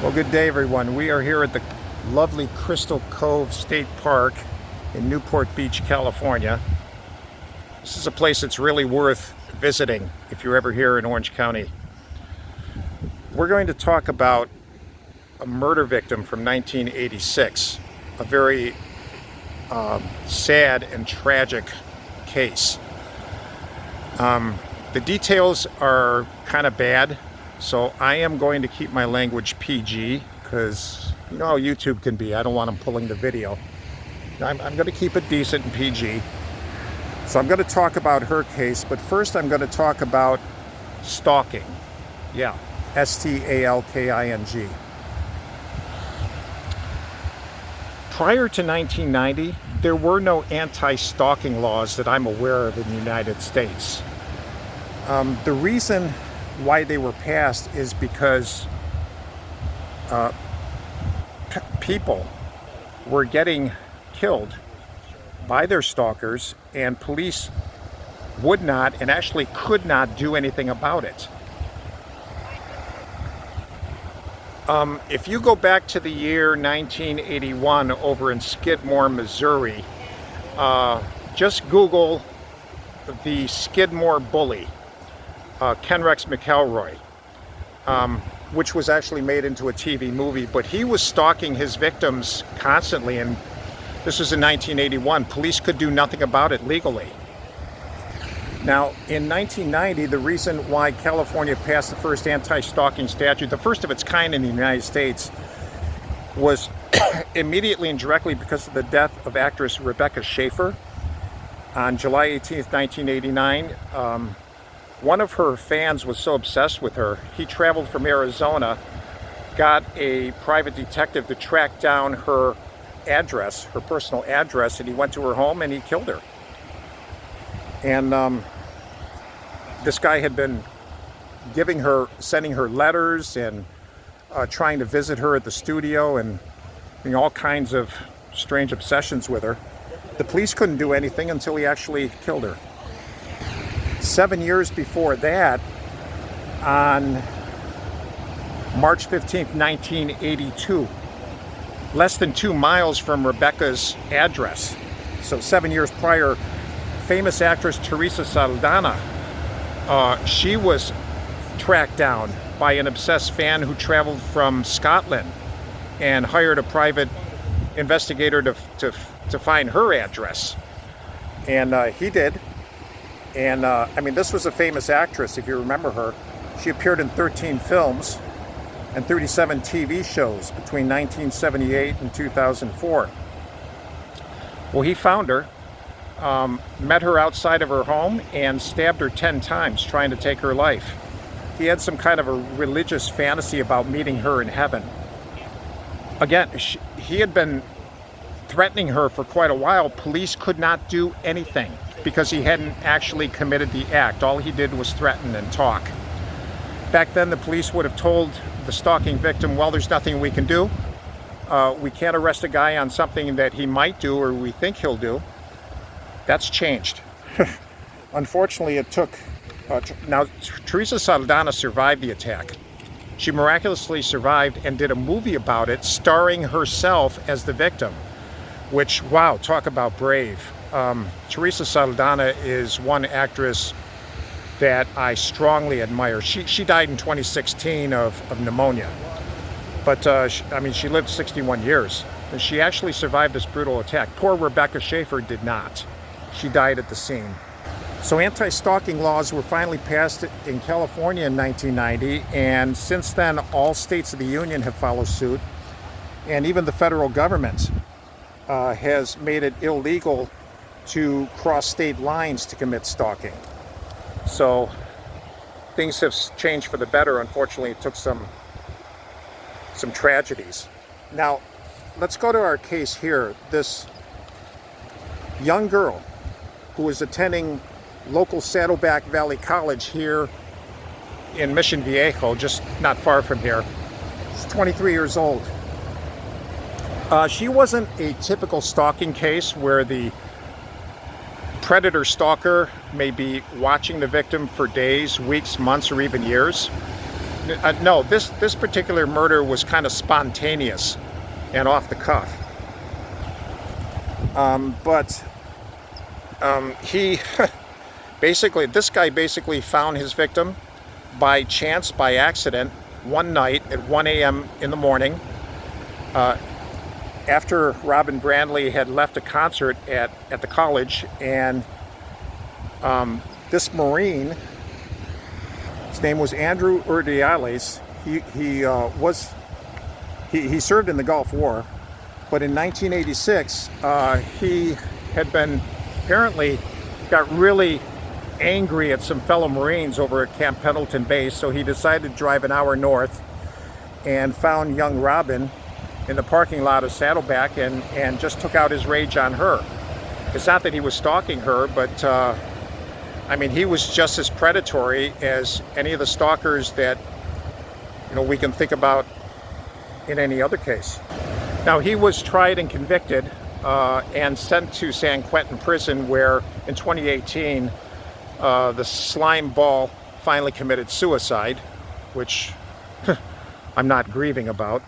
Well, good day, everyone. We are here at the lovely Crystal Cove State Park in Newport Beach, California. This is a place that's really worth visiting if you're ever here in Orange County. We're going to talk about a murder victim from 1986, a very sad and tragic case. The details are kind of bad, so I am going to keep my language PG because you know how YouTube can be. I don't want them pulling the video. I'm going to keep it decent and PG. So I'm going to talk about her case, but first I'm going to talk about stalking. Yeah, S-T-A-L-K-I-N-G. Prior to 1990, there were no anti-stalking laws that I'm aware of in the United States. The reason why they were passed is because people were getting killed by their stalkers, and police would not and actually could not do anything about it. If you go back to the year 1981 over in Skidmore, Missouri, just Google the Skidmore bully, Ken Rex McElroy, which was actually made into a TV movie, but he was stalking his victims constantly, and this was in 1981. Police could do nothing about it legally. Now, in 1990, the reason why California passed the first anti-stalking statute, the first of its kind in the United States, was immediately and directly because of the death of actress Rebecca Schaeffer on July 18th, 1989. One of her fans was so obsessed with her, he traveled from Arizona, got a private detective to track down her address, her personal address, and he went to her home and he killed her. And this guy had been sending her letters and trying to visit her at the studio and all kinds of strange obsessions with her. The police couldn't do anything until he actually killed her. 7 years before that, on March 15th, 1982, less than 2 miles from Rebecca's address, so 7 years prior, famous actress Theresa Saldana, she was tracked down by an obsessed fan who traveled from Scotland and hired a private investigator to find her address. And he did. And I mean, this was a famous actress, if you remember her. She appeared in 13 films and 37 TV shows between 1978 and 2004. Well, he found her, met her outside of her home, and stabbed her 10 times trying to take her life. He had some kind of a religious fantasy about meeting her in heaven. Again, he had been threatening her for quite a while. Police could not do anything because he hadn't actually committed the act. All he did was threaten and talk. Back then, the police would have told the stalking victim, well, there's nothing we can do. We can't arrest a guy on something that he might do or we think he'll do. That's changed. Unfortunately, it took... now, Theresa Saldana survived the attack. She miraculously survived and did a movie about it, starring herself as the victim, which, wow, talk about brave. Theresa Saldana is one actress that I strongly admire. She died in 2016 of pneumonia, but I mean, she lived 61 years. And she actually survived this brutal attack. Poor Rebecca Schaeffer did not. She died at the scene. So anti-stalking laws were finally passed in California in 1990, and since then all states of the union have followed suit, and even the federal government has made it illegal to cross state lines to commit stalking. So things have changed for the better. Unfortunately, it took some tragedies. Now, let's go to our case here. This young girl who was attending local Saddleback Valley College here in Mission Viejo, just not far from here. She's 23 years old. She wasn't a typical stalking case where the predator stalker may be watching the victim for days, weeks, months, or even years. No, this particular murder was kind of spontaneous and off the cuff. But he basically, this guy basically found his victim by chance, by accident, one night at 1 a.m. in the morning, after Robbin Brandley had left a concert at the college, and this Marine, his name was Andrew Urdiales. He served in the Gulf War, but in 1986 he had been apparently got really angry at some fellow Marines over at Camp Pendleton Base, so he decided to drive an hour north and found young Robbin in the parking lot of Saddleback and just took out his rage on her. It's not that he was stalking her, but I mean, he was just as predatory as any of the stalkers that, you know, we can think about in any other case. Now, he was tried and convicted and sent to San Quentin prison, where in 2018 the slime ball finally committed suicide, which I'm not grieving about.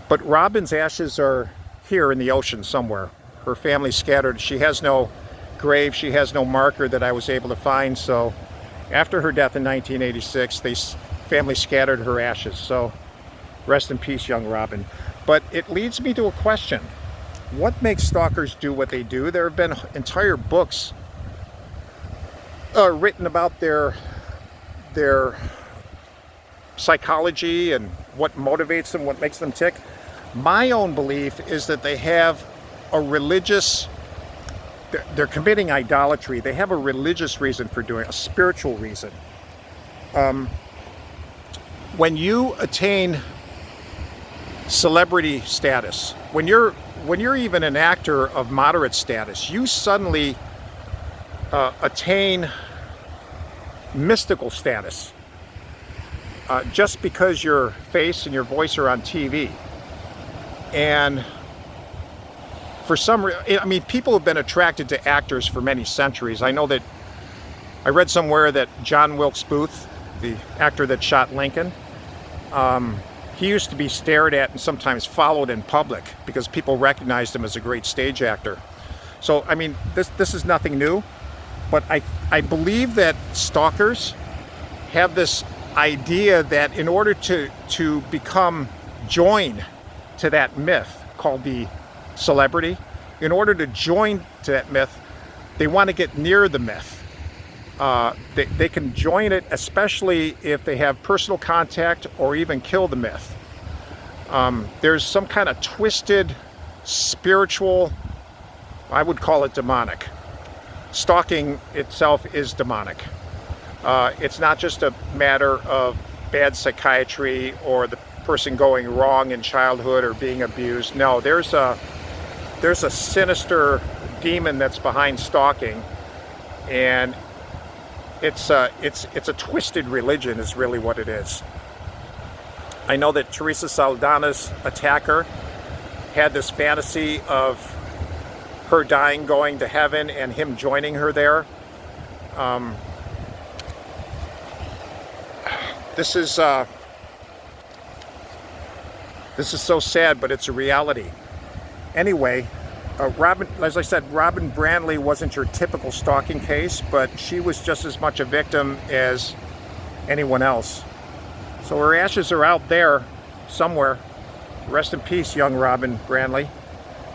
But Robbin's ashes are here in the ocean somewhere. Her family scattered. She has no grave, she has no marker that I was able to find. So after her death in 1986, the family scattered her ashes. So rest in peace, young Robbin. But it leads me to a question. What makes stalkers do what they do? There have been entire books written about their psychology and what motivates them, what makes them tick. My own belief is that they have a religious, they're committing idolatry. They have a religious reason for doing it, a spiritual reason. When you attain celebrity status, when you're even an actor of moderate status, you suddenly attain mystical status just because your face and your voice are on TV. And for some reason, I mean, people have been attracted to actors for many centuries. I know that I read somewhere that John Wilkes Booth, the actor that shot Lincoln, he used to be stared at and sometimes followed in public because people recognized him as a great stage actor. So, I mean, this is nothing new, but I believe that stalkers have this idea that in order to become joined to that myth called the celebrity, in order to join to that myth, they want to get near the myth. They can join it, especially if they have personal contact or even kill the myth. There's some kind of twisted spiritual, I would call it demonic. Stalking itself is demonic. It's not just a matter of bad psychiatry or the person going wrong in childhood or being abused. No, there's a sinister demon that's behind stalking, and it's a twisted religion is really what it is. I know that Theresa Saldana's attacker had this fantasy of her dying, going to heaven, and him joining her there. This is so sad, but it's a reality. Anyway, Robbin, as I said, Robbin Brandley wasn't your typical stalking case, but she was just as much a victim as anyone else. So her ashes are out there somewhere. Rest in peace, young Robbin Brandley,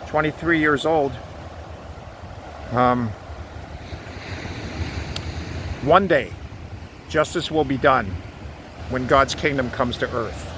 23 years old. One day, justice will be done when God's kingdom comes to earth.